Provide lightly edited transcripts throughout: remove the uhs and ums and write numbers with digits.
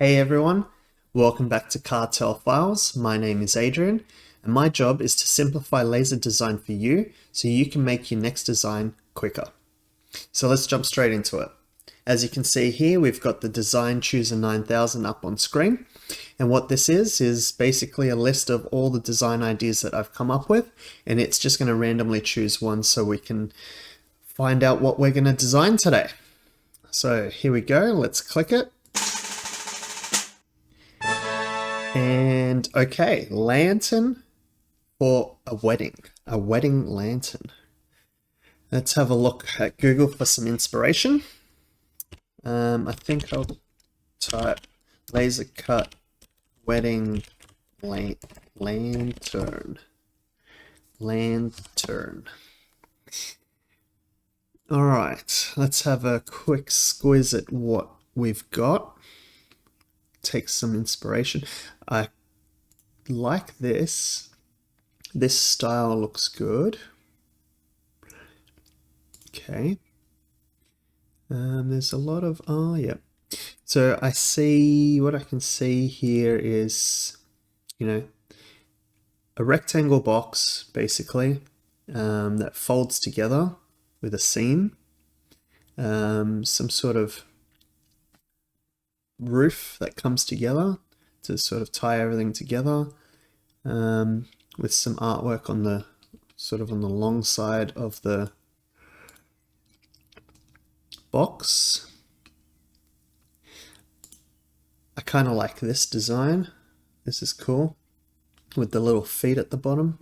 Hey everyone, welcome back to Cartel Files. My name is Adrian, and my job is to simplify laser design for you so you can make your next design quicker. So let's jump straight into it. As you can see here, we've got the Design Chooser 9000 up on screen. And what this is basically a list of all the design ideas that I've come up with, and it's just going to randomly choose one so we can find out what we're going to design today. So here we go, let's click it. And okay, lantern for a wedding lantern. Let's have a look at Google for some inspiration. I think I'll type laser cut wedding lantern. All right, let's have a quick squeeze at what we've got. Take some inspiration. I like this. This style looks good. Okay. There's a lot of, oh yeah. So I see, what I can see here is, a rectangle box, basically, that folds together with a seam. Some sort of roof that comes together to sort of tie everything together, with some artwork on the on the long side of the box. I kind of like this design. This is cool with the little feet at the bottom,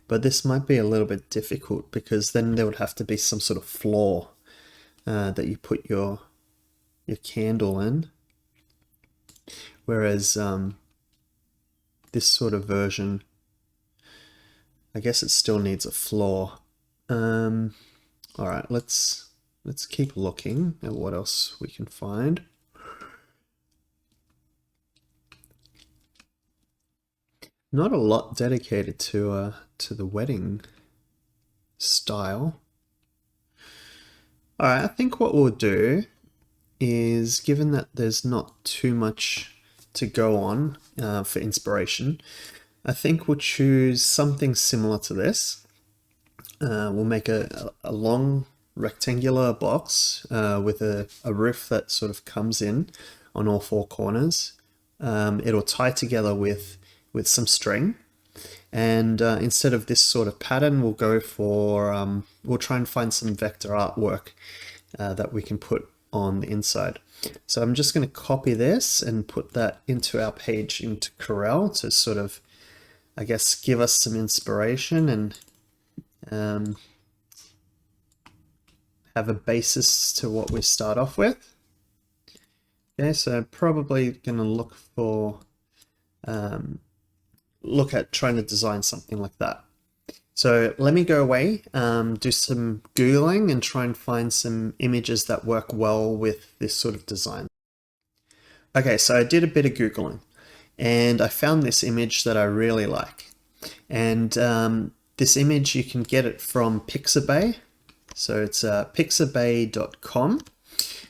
but this might be a little bit difficult because then there would have to be some sort of floor that you put your candle in, whereas this sort of version, I guess it still needs a floor. All right, let's keep looking at what else we can find. Not a lot dedicated to the wedding style. All right, I think what we'll do is, given that there's not too much to go on for inspiration, I think we'll choose something similar to this. We'll make a long rectangular box with a roof that sort of comes in on all four corners. It'll tie together with some string, and instead of this sort of pattern, we'll go for we'll try and find some vector artwork that we can put on the inside. So I'm just going to copy this and put that into our page into Corel to sort of, I guess, give us some inspiration and have a basis to what we start off with. Okay, so probably going to look for look at trying to design something like that. So let me go away, do some Googling and try and find some images that work well with this sort of design. Okay, so I did a bit of Googling and I found this image that I really like. And this image, you can get it from Pixabay. So it's pixabay.com,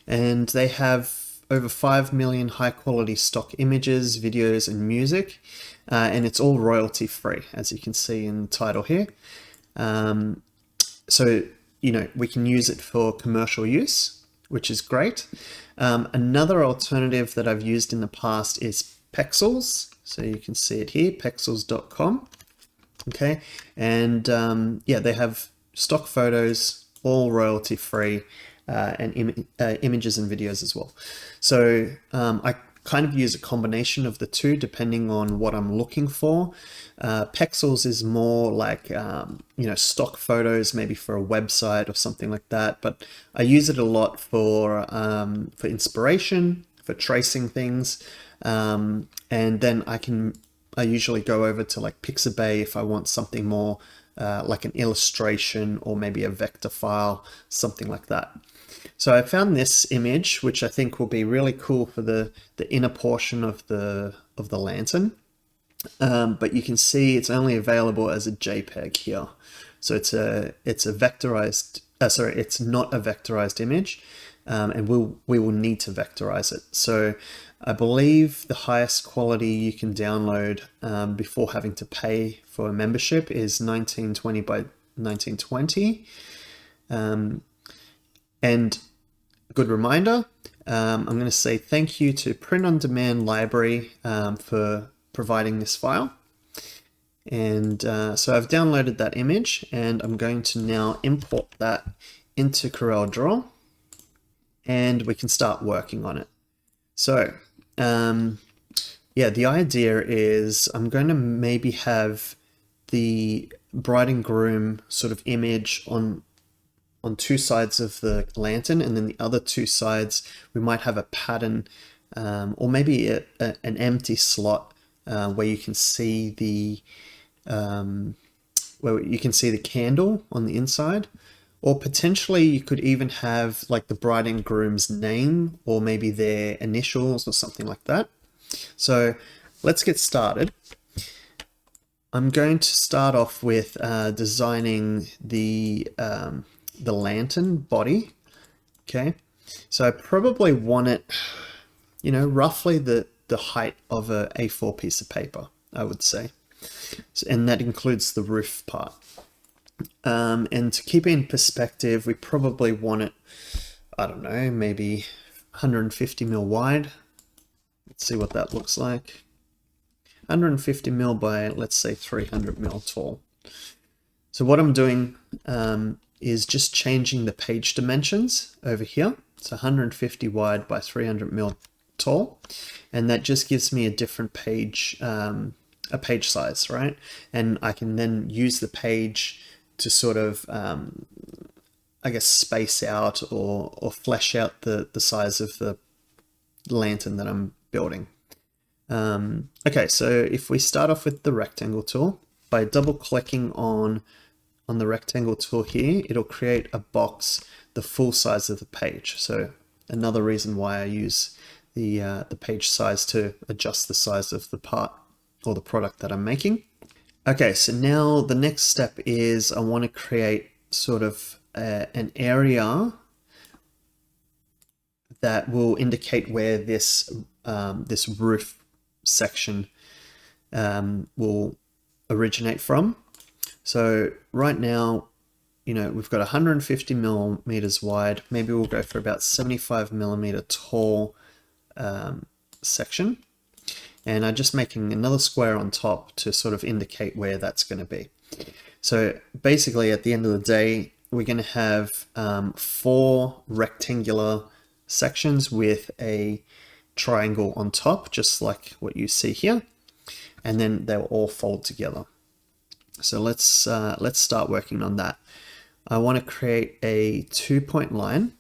and they have over 5 million high quality stock images, videos, and music. And it's all royalty free, as you can see in the title here. So, we can use it for commercial use, which is great. Another alternative that I've used in the past is Pexels. So you can see it here, pexels.com. Okay. And yeah, they have stock photos, all royalty free, and images and videos as well. So I kind of use a combination of the two depending on what I'm looking for. Pexels is more like stock photos, maybe for a website or something like that, but I use it a lot for inspiration, for tracing things, and then I usually go over to like Pixabay if I want something more like an illustration or maybe a vector file, something like that. So I found this image, which I think will be really cool for the inner portion of the lantern. But you can see it's only available as a JPEG here. So it's a vectorized, it's not a vectorized image. and we will need to vectorize it. So I believe the highest quality you can download before having to pay for a membership is 1920 by 1920. And good reminder, I'm going to say thank you to Print on Demand Library for providing this file. And so I've downloaded that image, and I'm going to now import that into CorelDRAW, and we can start working on it. So yeah, the idea is I'm going to maybe have the bride and groom sort of image on two sides of the lantern, and then the other two sides we might have a pattern or maybe an empty slot where you can see the candle on the inside, or potentially you could even have like the bride and groom's name or maybe their initials or something like that. So let's get started. I'm going to start off with designing the lantern body. Okay, so I probably want it, you know, roughly the height of a A4 piece of paper, I would say. So, and that includes the roof part. And to keep it in perspective, we probably want it, I don't know, maybe 150 mil wide. Let's see what that looks like. 150 mil by, let's say, 300 mil tall. So what I'm doing is just changing the page dimensions over here. It's 150 wide by 300 mil tall, and that just gives me a different page, a page size, right? And I can then use the page to sort of, I guess, space out or flesh out the size of the lantern that I'm building. Okay, so if we start off with the rectangle tool, by double clicking on the rectangle tool here, it'll create a box the full size of the page. So another reason why I use the page size to adjust the size of the part or the product that I'm making. Okay, so now the next step is I want to create sort of an area that will indicate where this this roof section will originate from. So right now, you know, we've got 150 millimeters wide. Maybe we'll go for about 75 millimeter tall section. And I'm just making another square on top to sort of indicate where that's going to be. So basically at the end of the day, we're going to have 4 rectangular sections with a triangle on top, just like what you see here. And then they'll all fold together. So let's start working on that. I want to create a 2-point line,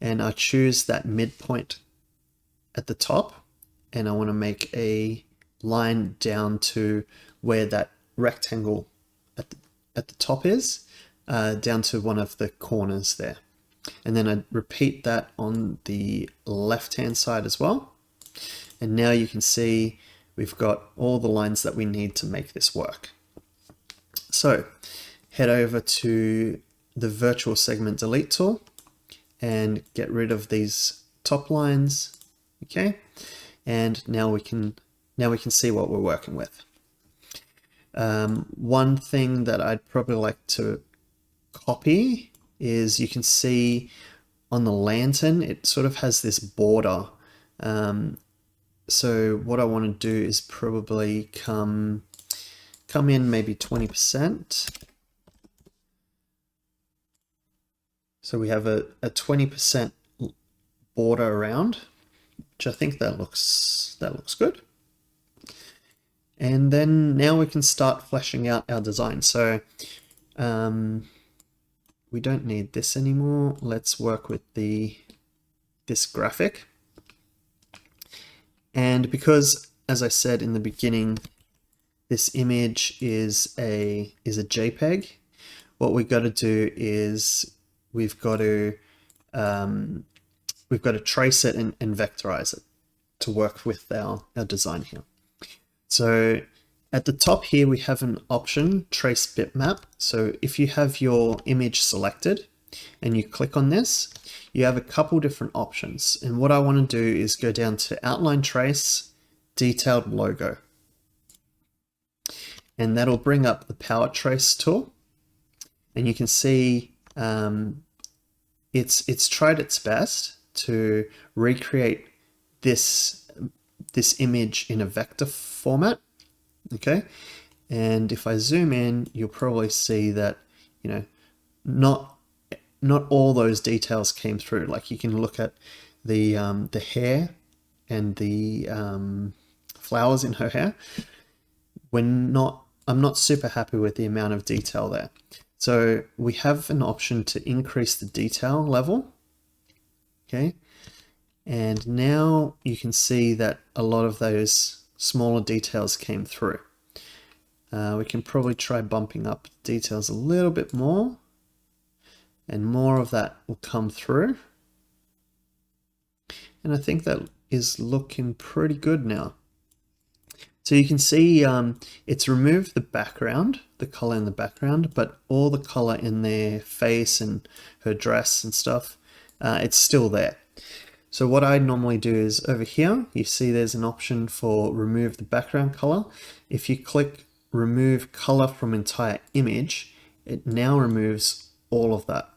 and I choose that midpoint at the top, and I want to make a line down to where that rectangle at the top is, down to one of the corners there. And then I repeat that on the left-hand side as well. And now you can see we've got all the lines that we need to make this work. So head over to the virtual segment delete tool and get rid of these top lines. Okay, and now we can see what we're working with. One thing that I'd probably like to copy is, you can see on the lantern it sort of has this border. So what I want to do is probably come in maybe 20%. So we have a 20% border around, which I think that looks good. And then now we can start fleshing out our design. So we don't need this anymore. Let's work with this graphic. And because, as I said in the beginning, this image is a JPEG, what we've got to do is we've got to trace it and vectorize it to work with our design here. So at the top here, we have an option, trace bitmap. So if you have your image selected, and you click on this, you have a couple different options. And what I want to do is go down to Outline Trace, Detailed Logo. And that'll bring up the Power Trace tool. And you can see it's tried its best to recreate this image in a vector format. Okay, and if I zoom in, you'll probably see that, you know, not all those details came through. Like you can look at the hair and the flowers in her hair. I'm not super happy with the amount of detail there. So we have an option to increase the detail level. Okay, and now you can see that a lot of those smaller details came through. We can probably try bumping up details a little bit more, and more of that will come through. And I think that is looking pretty good now. So you can see it's removed the background, the color in the background, but all the color in their face and her dress and stuff, it's still there. So what I normally do is over here, you see there's an option for remove the background color. If you click remove color from entire image, it now removes all of that.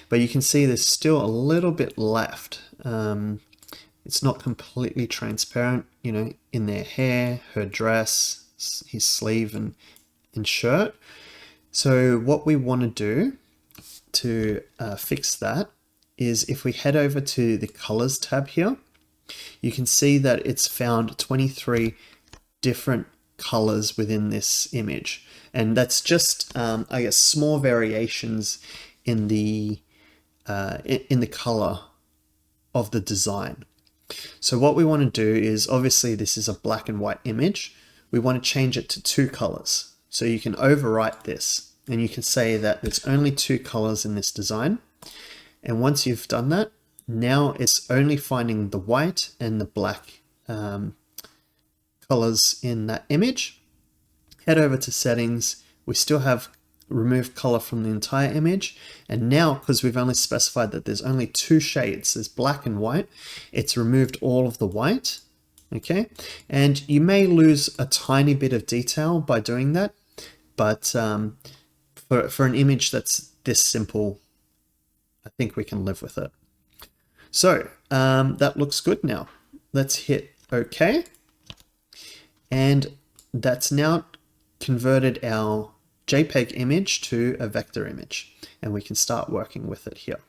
But you can see there's still a little bit left. It's not completely transparent, you know, in their hair, her dress, his sleeve and shirt. So what we want to do to fix that is if we head over to the colors tab here, you can see that it's found 23 different colors within this image. And that's just, I guess, small variations in the color of the design. So what we want to do is, obviously this is a black and white image. We want to change it to 2 colors. So you can overwrite this and you can say that there's only 2 colors in this design. And once you've done that, now it's only finding the white and the black colors in that image. Head over to settings. We still have remove color from the entire image, and now because we've only specified that there's only 2 shades, there's black and white, it's removed all of the white. Okay, and you may lose a tiny bit of detail by doing that, but for an image that's this simple, I think we can live with it. So that looks good now. Let's hit OK, and that's now converted our JPEG image to a vector image, and we can start working with it here.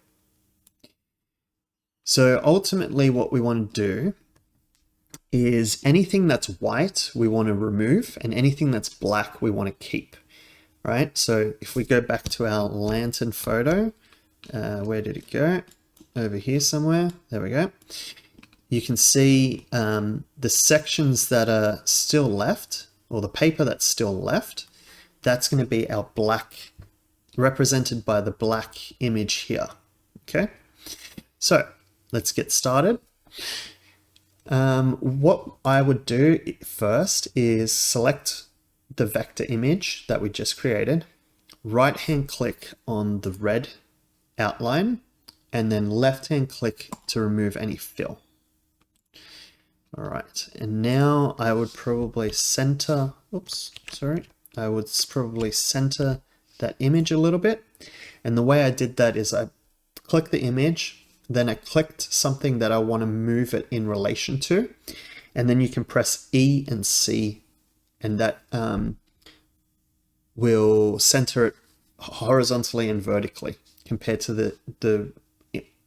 So ultimately what we want to do is anything that's white we want to remove, and anything that's black we want to keep, right? So if we go back to our lantern photo, where did it go? Over here somewhere, there we go. You can see the sections that are still left, or the paper that's still left, that's going to be our black, represented by the black image here. Okay, so let's get started. What I would do first is select the vector image that we just created, right hand click on the red outline, and then left hand click to remove any fill. All right, and now I would probably center, I would probably center that image a little bit. And the way I did that is I clicked the image, then I clicked something that I want to move it in relation to, and then you can press E and C, and that will center it horizontally and vertically compared to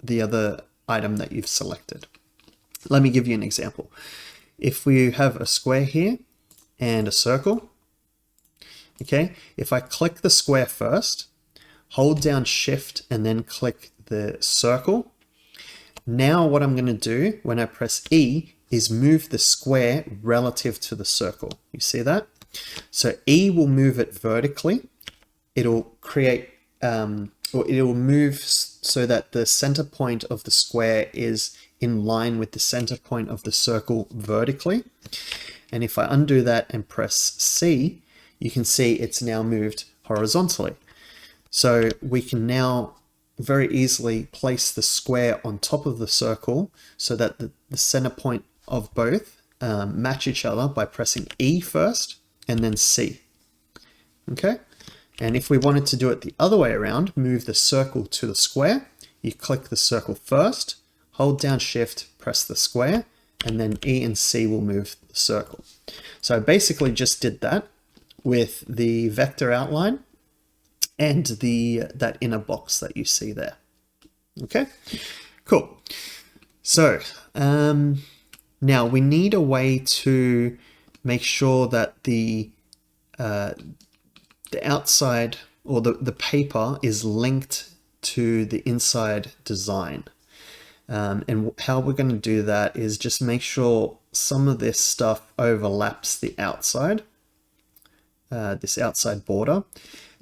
the other item that you've selected. Let me give you an example. If we have a square here and a circle, okay, if I click the square first, hold down Shift and then click the circle, now what I'm going to do when I press E is move the square relative to the circle. You see that? So E will move it vertically. It'll create, or it'll move so that the center point of the square is in line with the center point of the circle vertically. And if I undo that and press C, you can see it's now moved horizontally. So we can now very easily place the square on top of the circle so that the center point of both match each other by pressing E first and then C. Okay, and if we wanted to do it the other way around, move the circle to the square, you click the circle first, hold down Shift, press the square, and then E and C will move the circle. So I basically just did that with the vector outline and that inner box that you see there. Okay, cool. So now we need a way to make sure that the outside or the paper is linked to the inside design. And how we're going to do that is just make sure some of this stuff overlaps the outside, this outside border,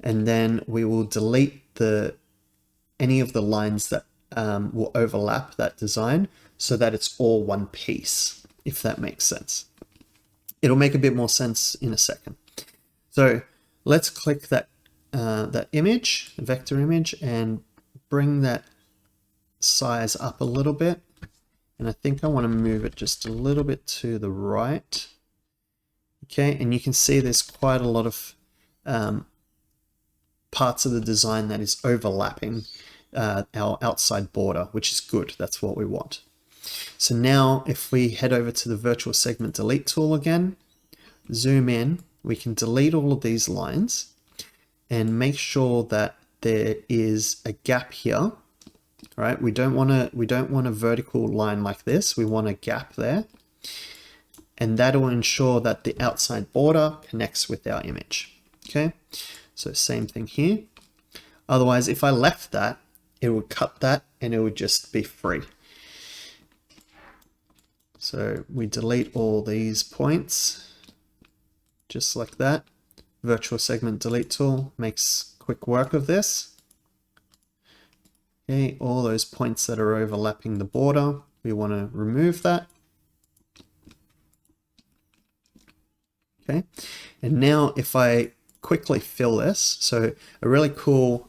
and then we will delete any of the lines that will overlap that design so that it's all one piece, if that makes sense. It'll make a bit more sense in a second. So let's click that image, vector image, and bring that size up a little bit. And I think I want to move it just a little bit to the right. Okay, and you can see there's quite a lot of parts of the design that is overlapping our outside border, which is good. That's what we want. So now if we head over to the virtual segment delete tool again, zoom in, we can delete all of these lines and make sure that there is a gap here. Right? We don't want a vertical line like this. We want a gap there. And that will ensure that the outside border connects with our image. Okay, so same thing here. Otherwise, if I left that, it would cut that and it would just be free. So we delete all these points, just like that. Virtual segment delete tool makes quick work of this. Okay, all those points that are overlapping the border, we want to remove that. Okay, and now if I quickly fill this, so a really cool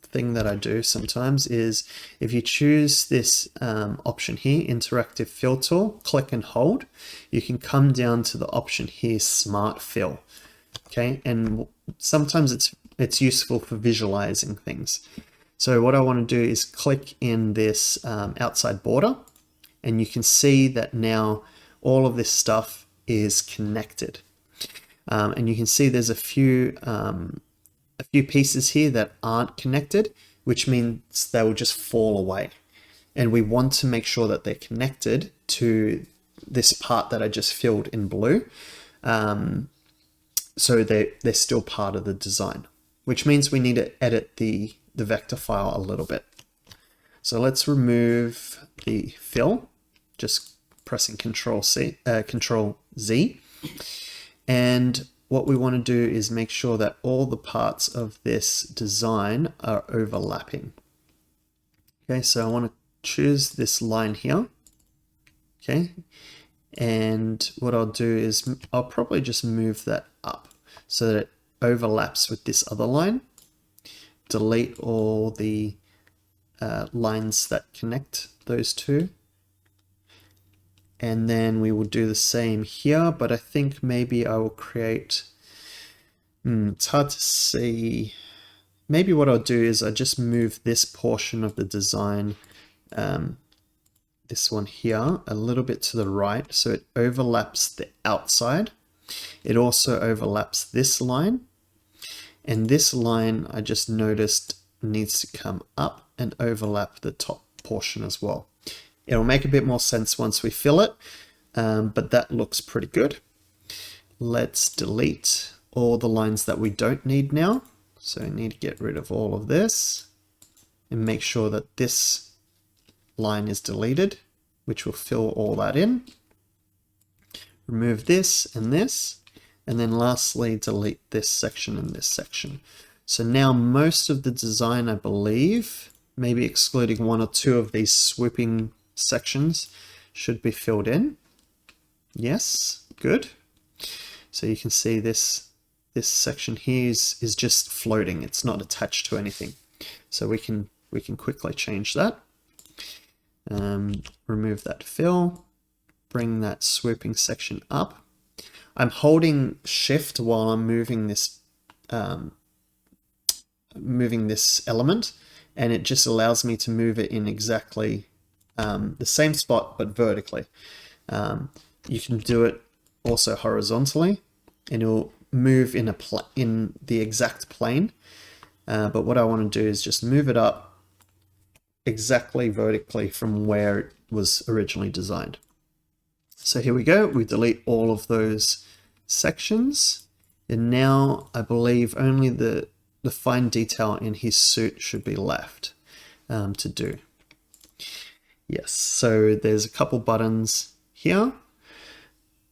thing that I do sometimes is if you choose this option here, interactive fill tool, click and hold, you can come down to the option here, smart fill. Okay, and sometimes it's useful for visualizing things. So what I want to do is click in this outside border, and you can see that now all of this stuff is connected. And you can see there's a few pieces here that aren't connected, which means they will just fall away. And we want to make sure that they're connected to this part that I just filled in blue. So they're still part of the design, which means we need to edit the vector file a little bit. So let's remove the fill, just pressing Control Z. And what we want to do is make sure that all the parts of this design are overlapping. Okay, so I want to choose this line here. Okay, and what I'll do is I'll probably just move that up so that it overlaps with this other line. Delete all the lines that connect those two. And then we will do the same here, but I think maybe I will create, it's hard to see. Maybe what I'll do is I just move this portion of the design, this one here, a little bit to the right, so it overlaps the outside. It also overlaps this line. And this line, I just noticed, needs to come up and overlap the top portion as well. It'll make a bit more sense once we fill it, but that looks pretty good. Let's delete all the lines that we don't need now. So I need to get rid of all of this and make sure that this line is deleted, which will fill all that in. Remove this, and then lastly, delete this section and this section. So now most of the design, I believe, maybe excluding one or two of these swooping sections, should be filled in. Yes, good. So you can see this section here is just floating. It's not attached to anything. So we can we can quickly change that. Remove that fill, bring that swooping section up. I'm holding shift while I'm moving this element, and it just allows me to move it in exactly the same spot but vertically. You can do it also horizontally, and it'll move in the exact plane. But what I want to do is just move it up exactly vertically from where it was originally designed. So here we go. We delete all of those sections, and now I believe only the fine detail in his suit should be left to do. Yes, so there's a couple buttons here,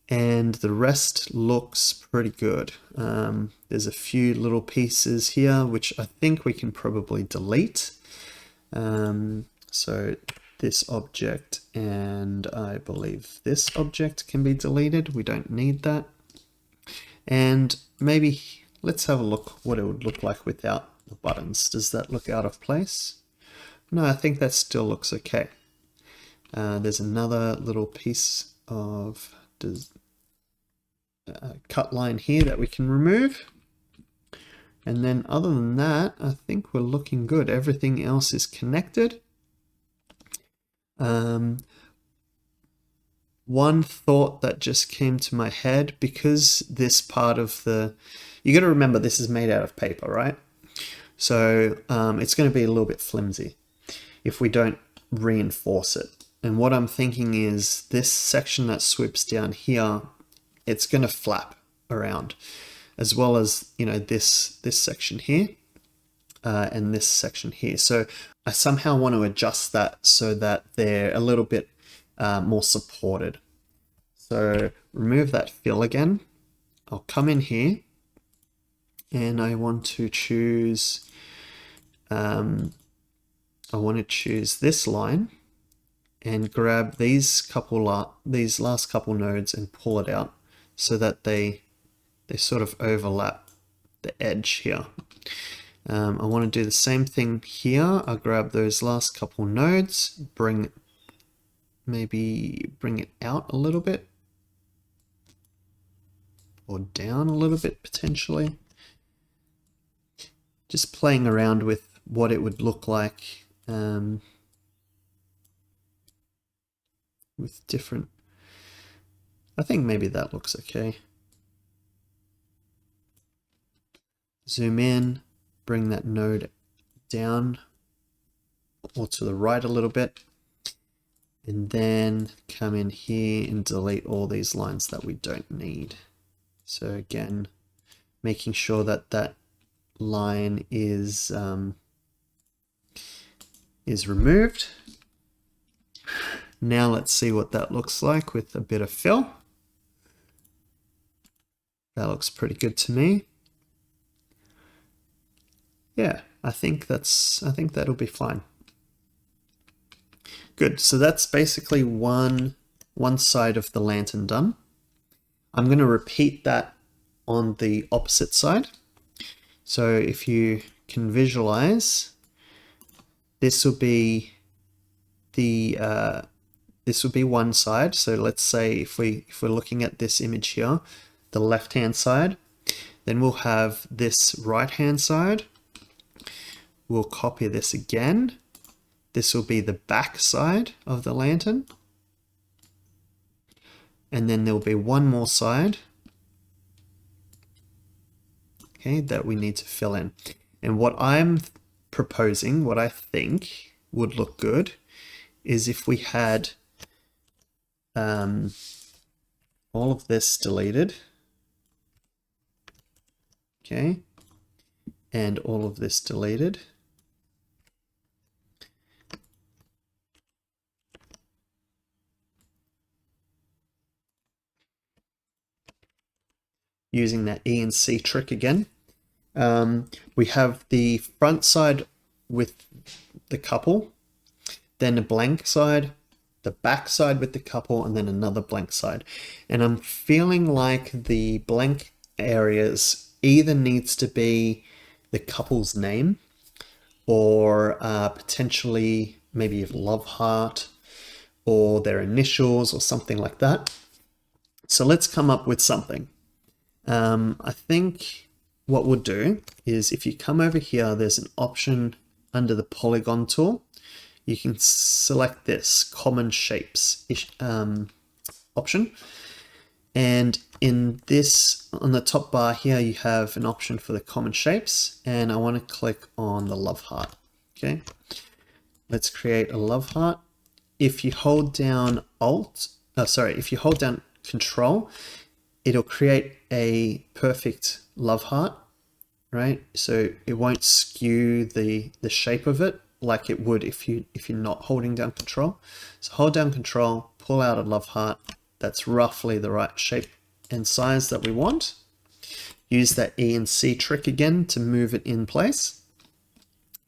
and the rest looks pretty good. There's a few little pieces here which I think we can probably delete. So this object, and I believe this object can be deleted. We don't need that. And maybe let's have a look what it would look like without the buttons. Does that look out of place? No, I think that still looks okay. There's another little piece of cut line here that we can remove. And then other than that, I think we're looking good. Everything else is connected. One thought that just came to my head, because this part of you got to remember this is made out of paper, right? So it's going to be a little bit flimsy if we don't reinforce it. And what I'm thinking is this section that swoops down here, it's going to flap around, as well as, you know, this section here and this section here. So I somehow want to adjust that so that they're a little bit more supported. So remove that fill again. I'll come in here and I want to choose this line and grab these last couple nodes and pull it out so that they sort of overlap the edge here. I want to do the same thing here. I'll grab those last couple nodes, maybe bring it out a little bit, or down a little bit potentially. Just playing around with what it would look like with different. I think maybe that looks okay. Zoom in, bring that node down or to the right a little bit, and then come in here and delete all these lines that we don't need. So again, making sure that that line is removed. Now let's see what that looks like with a bit of fill. That looks pretty good to me. Yeah, I think that'll be fine. Good, so that's basically one side of the lantern done. I'm going to repeat that on the opposite side. So if you can visualize, this will be one side. So let's say if we're looking at this image here, the left-hand side, then we'll have this right-hand side. We'll copy this again. This will be the back side of the lantern. And then there'll be one more side, okay, that we need to fill in. And what I'm proposing, what I think would look good, is if we had all of this deleted, okay, and all of this deleted. Using that E and C trick again. We have the front side with the couple, then a blank side, the back side with the couple, and then another blank side. And I'm feeling like the blank areas either needs to be the couple's name, or potentially maybe a love heart or their initials or something like that. So let's come up with something. I think what we'll do is if you come over here, there's an option under the polygon tool. You can select this common shapes option. And in this, on the top bar here, you have an option for the common shapes. And I want to click on the love heart. Okay. Let's create a love heart. If you hold down if you hold down Control, it'll create a perfect love heart, right? So it won't skew the shape of it like it would if you're not holding down Control. So hold down Control, pull out a love heart. That's roughly the right shape and size that we want. Use that E and C trick again to move it in place.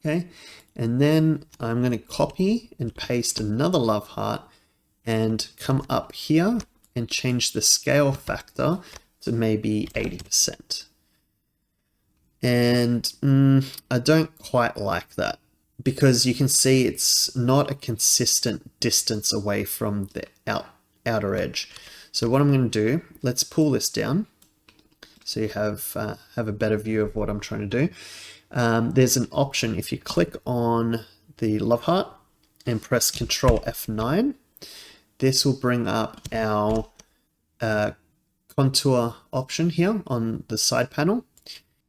Okay, and then I'm going to copy and paste another love heart and come up here and change the scale factor to maybe 80%. And I don't quite like that because you can see it's not a consistent distance away from the outer edge. So what I'm going to do, let's pull this down so you have a better view of what I'm trying to do. There's an option if you click on the love heart and press Control F9. This will bring up our contour option here on the side panel.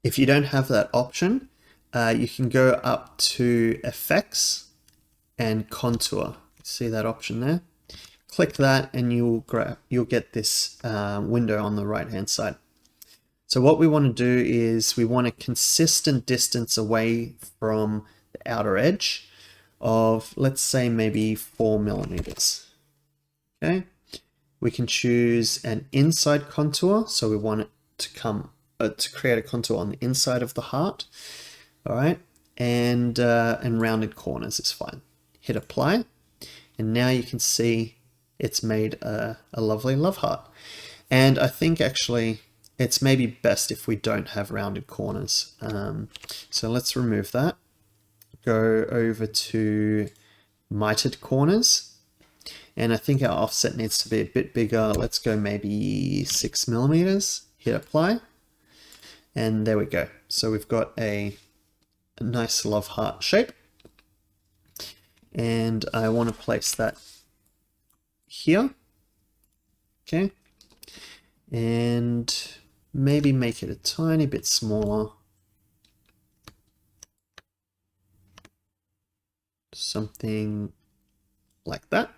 If you don't have that option, you can go up to Effects and Contour. See that option there? Click that and you'll get this window on the right hand side. So what we want to do is we want a consistent distance away from the outer edge of, let's say, maybe 4 millimeters. Okay, we can choose an inside contour, so we want it to come to create a contour on the inside of the heart. All right, and rounded corners is fine. Hit apply, and now you can see it's made a lovely love heart. And I think actually it's maybe best if we don't have rounded corners. So let's remove that. Go over to mitered corners. And I think our offset needs to be a bit bigger. Let's go maybe 6 millimeters. Hit apply. And there we go. So we've got a nice love heart shape. And I want to place that here. Okay. And maybe make it a tiny bit smaller. Something like that.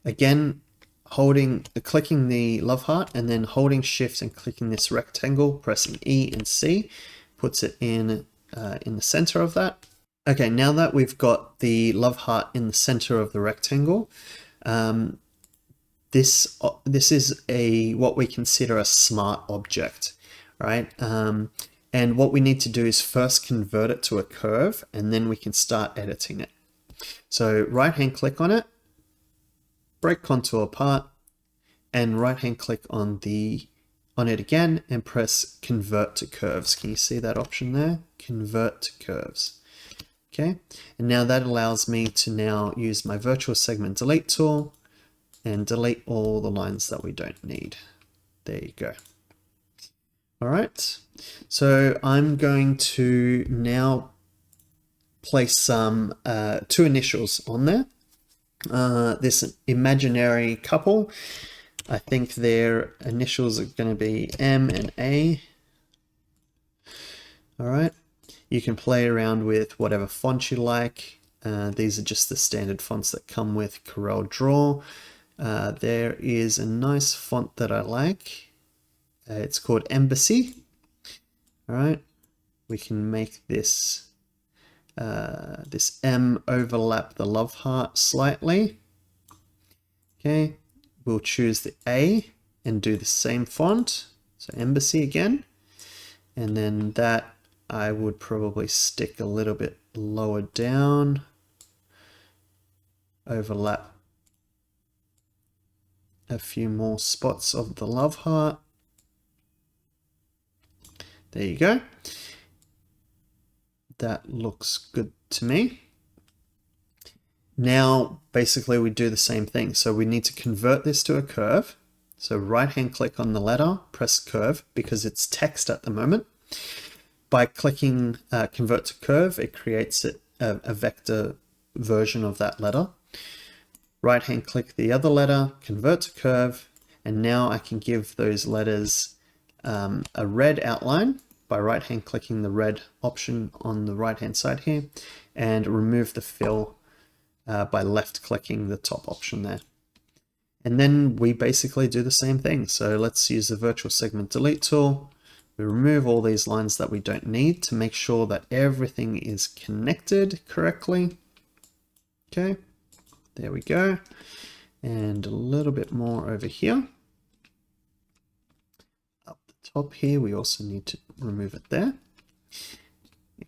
Again, clicking the love heart and then holding Shift and clicking this rectangle, pressing E and C, puts it in the center of that. Okay, now that we've got the love heart in the center of the rectangle, this is what we consider a smart object, right? And what we need to do is first convert it to a curve, and then we can start editing it. So right-hand click on it, break contour apart, and right-hand click on it again and press Convert to Curves. Can you see that option there? Convert to Curves. Okay, and now that allows me to now use my Virtual Segment Delete tool and delete all the lines that we don't need. There you go. All right, so I'm going to now place some two initials on there. This imaginary couple, I think their initials are going to be M and A. All right, you can play around with whatever font you like. These are just the standard fonts that come with Corel Draw. There is a nice font that I like. It's called Embassy. All right, we can make this this M overlap the love heart slightly. Okay, we'll choose the A and do the same font. So Embassy again. And then that I would probably stick a little bit lower down. Overlap a few more spots of the love heart. There you go. That looks good to me. Now, basically we do the same thing. So we need to convert this to a curve. So right-hand click on the letter, press curve because it's text at the moment. By clicking convert to curve, it creates a vector version of that letter. Right-hand click the other letter, convert to curve, and now I can give those letters a red outline by right-hand clicking the red option on the right-hand side here, and remove the fill by left-clicking the top option there. And then we basically do the same thing. So let's use the virtual segment delete tool. We remove all these lines that we don't need to make sure that everything is connected correctly. Okay, there we go. And a little bit more over here. Up the top here, we also need to remove it there.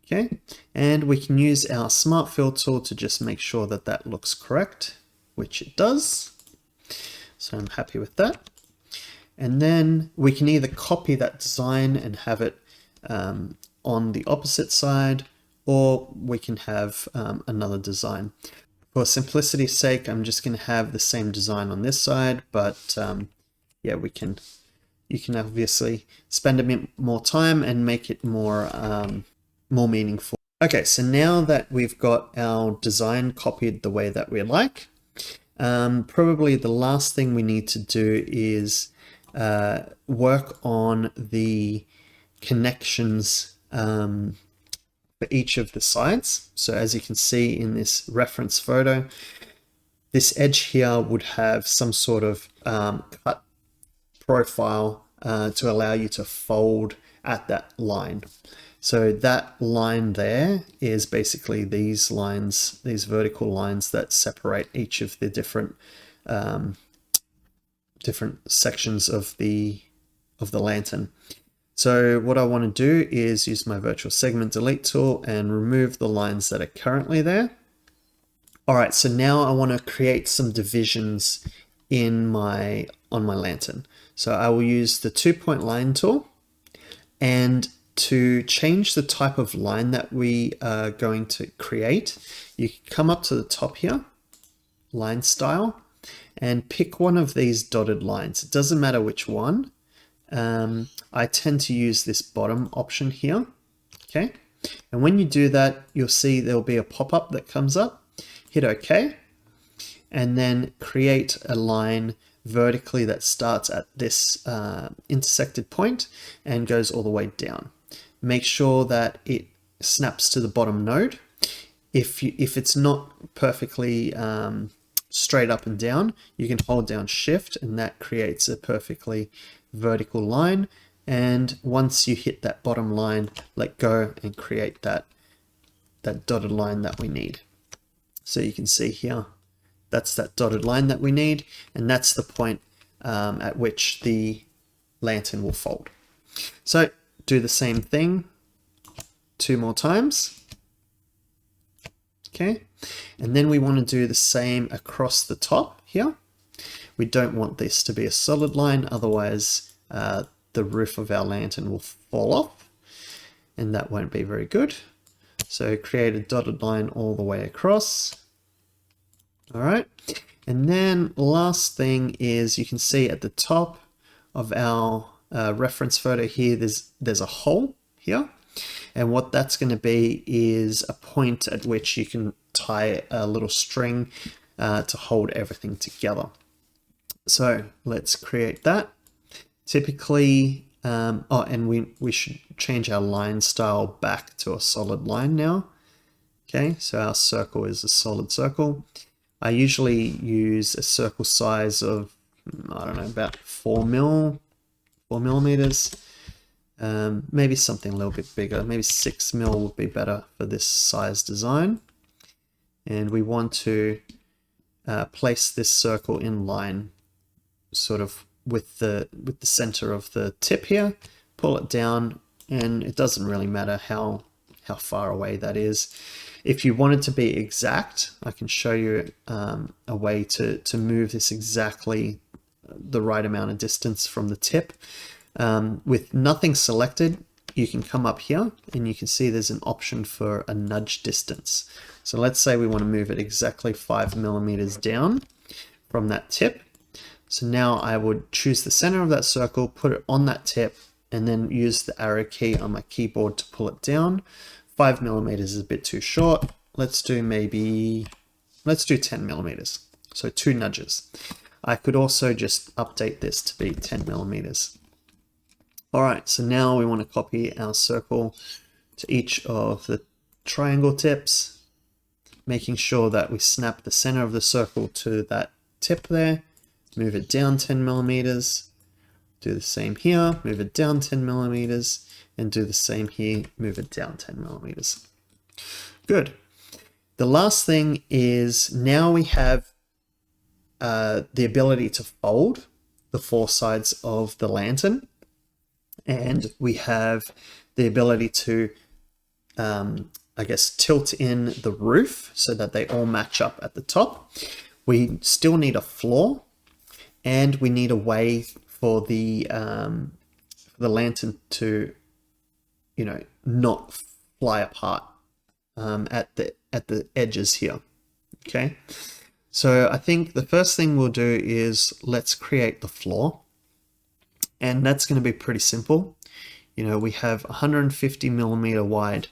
Okay, and we can use our Smart Fill tool to just make sure that that looks correct, which it does. So I'm happy with that. And then we can either copy that design and have it on the opposite side, or we can have another design. For simplicity's sake, I'm just going to have the same design on this side, but yeah, you can obviously spend a bit more time and make it more meaningful. Okay, so now that we've got our design copied the way that we like, probably the last thing we need to do is work on the connections for each of the sides. So as you can see in this reference photo, this edge here would have some sort of cut profile to allow you to fold at that line. So that line there is basically these lines, these vertical lines that separate each of the different sections of the lantern. So what I want to do is use my virtual segment delete tool and remove the lines that are currently there. All right, so now I want to create some divisions on my lantern. So I will use the 2-point line tool, and to change the type of line that we are going to create, you can come up to the top here, line style, and pick one of these dotted lines. It doesn't matter which one. I tend to use this bottom option here. Okay, and when you do that, you'll see there'll be a pop-up that comes up. Hit OK, and then create a line vertically that starts at this intersected point and goes all the way down. Make sure that it snaps to the bottom node. If it's not perfectly straight up and down, you can hold down Shift, and that creates a perfectly vertical line. And once you hit that bottom line, let go and create that dotted line that we need. So you can see here, that's that dotted line that we need, and that's the point at which the lantern will fold. So do the same thing 2 more times. Okay, and then we want to do the same across the top here. We don't want this to be a solid line, otherwise the roof of our lantern will fall off, and that won't be very good. So create a dotted line all the way across. All right, and then last thing is, you can see at the top of our reference photo here, there's a hole here, and what that's going to be is a point at which you can tie a little string to hold everything together. So let's create that. Typically, and we should change our line style back to a solid line now. Okay, so our circle is a solid circle. I usually use a circle size of, I don't know, about 4 millimeters. Maybe something a little bit bigger, maybe 6 mil would be better for this size design. And we want to place this circle in line sort of with the center of the tip here, pull it down, and it doesn't really matter how far away that is. If you want it to be exact, I can show you a way to move this exactly the right amount of distance from the tip. With nothing selected, you can come up here and you can see there's an option for a nudge distance. So let's say we want to move it exactly 5 millimeters down from that tip. So now I would choose the center of that circle, put it on that tip, and then use the arrow key on my keyboard to pull it down. 5 millimeters is a bit too short. Let's do 10 millimeters. So 2 nudges. I could also just update this to be 10 millimeters. All right, so now we want to copy our circle to each of the triangle tips, making sure that we snap the center of the circle to that tip there, move it down 10 millimeters, do the same here, move it down 10 millimeters, and do the same here, move it down 10 millimeters. Good. The last thing is now we have the ability to fold the 4 sides of the lantern, and we have the ability to, I guess, tilt in the roof so that they all match up at the top. We still need a floor, and we need a way for the lantern to, not fly apart at the edges here. Okay, so I think the first thing we'll do is let's create the floor, and that's going to be pretty simple. We have 150 millimeter wide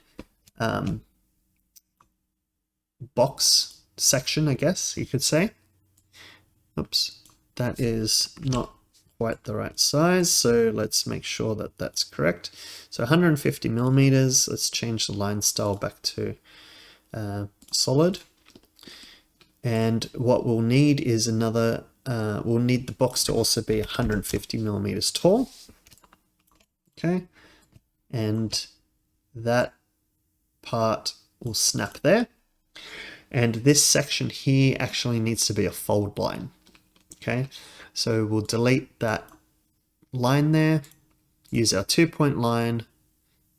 box section, I guess you could say. Oops, that is not quite the right size, so let's make sure that that's correct. So 150 millimeters, let's change the line style back to solid. And what we'll need is we'll need the box to also be 150 millimeters tall. Okay, and that part will snap there. And this section here actually needs to be a fold line. Okay, so we'll delete that line there, use our 2-point line,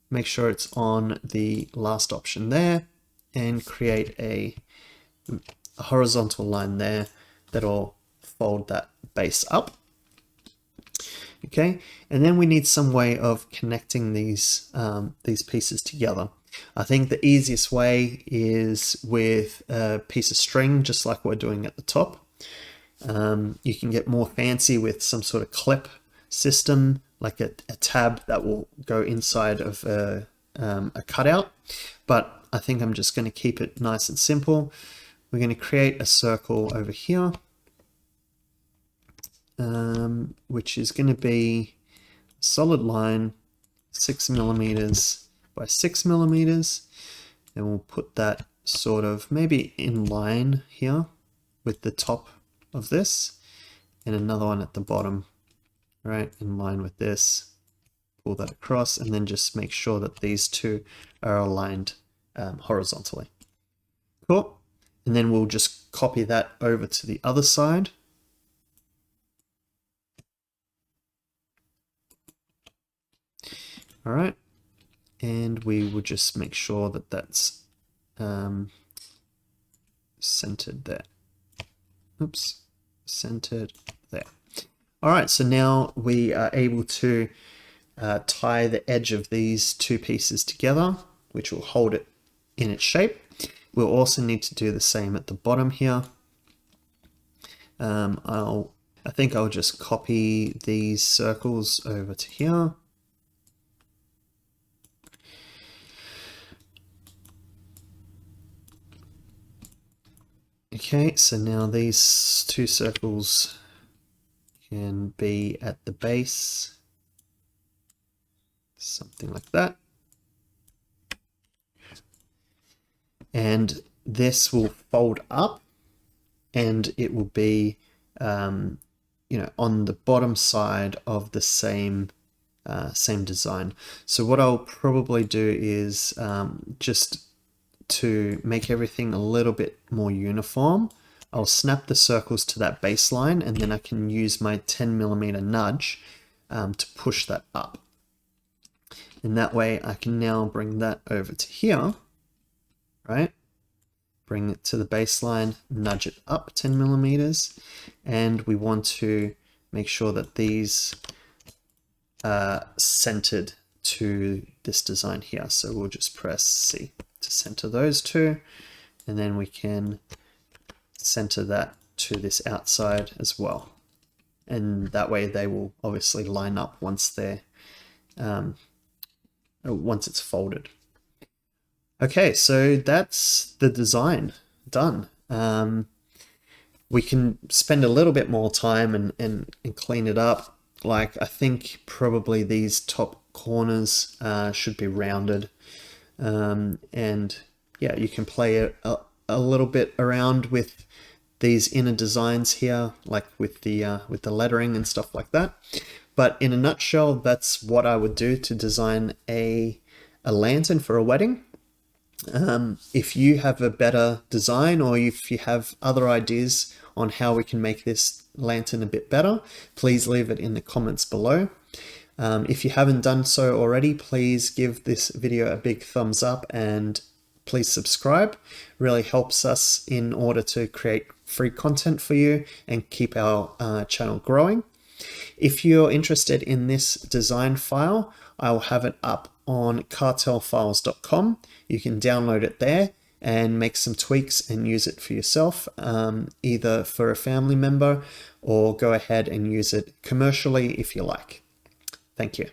make sure it's on the last option there, and create a horizontal line there that'll fold that base up. Okay, and then we need some way of connecting these pieces together. I think the easiest way is with a piece of string, just like we're doing at the top. You can get more fancy with some sort of clip system, like a tab that will go inside of a cutout. But I think I'm just going to keep it nice and simple. We're going to create a circle over here, which is going to be a solid line, 6 millimeters by 6 millimeters. And we'll put that sort of maybe in line here with the top of this, and another one at the bottom, right, in line with this. Pull that across, and then just make sure that these two are aligned horizontally. Cool. And then we'll just copy that over to the other side. All right, and we will just make sure that that's centered there. Oops, centered there. All right, so now we are able to tie the edge of these two pieces together, which will hold it in its shape. We'll also need to do the same at the bottom here. I think I'll just copy these circles over to here. Okay, so now these two circles can be at the base, something like that. And this will fold up, and it will be, on the bottom side of the same design. So what I'll probably do is just to make everything a little bit more uniform, I'll snap the circles to that baseline, and then I can use my 10 millimeter nudge to push that up. And that way I can now bring that over to here, right? Bring it to the baseline, nudge it up 10 millimeters, and we want to make sure that these are centered to this design here. So we'll just press C to center those two, and then we can center that to this outside as well. And that way they will obviously line up once they're once it's folded. Okay, so that's the design done. We can spend a little bit more time and clean it up. Like, I think probably these top corners should be rounded. And yeah, you can play a little bit around with these inner designs here, like with the lettering and stuff like that. But in a nutshell, that's what I would do to design a lantern for a wedding. If you have a better design, or if you have other ideas on how we can make this lantern a bit better, please leave it in the comments below. If you haven't done so already, please give this video a big thumbs up and please subscribe. Really helps us in order to create free content for you and keep our channel growing. If you're interested in this design file, I will have it up on cartelfiles.com. You can download it there and make some tweaks and use it for yourself, either for a family member or go ahead and use it commercially if you like. Thank you.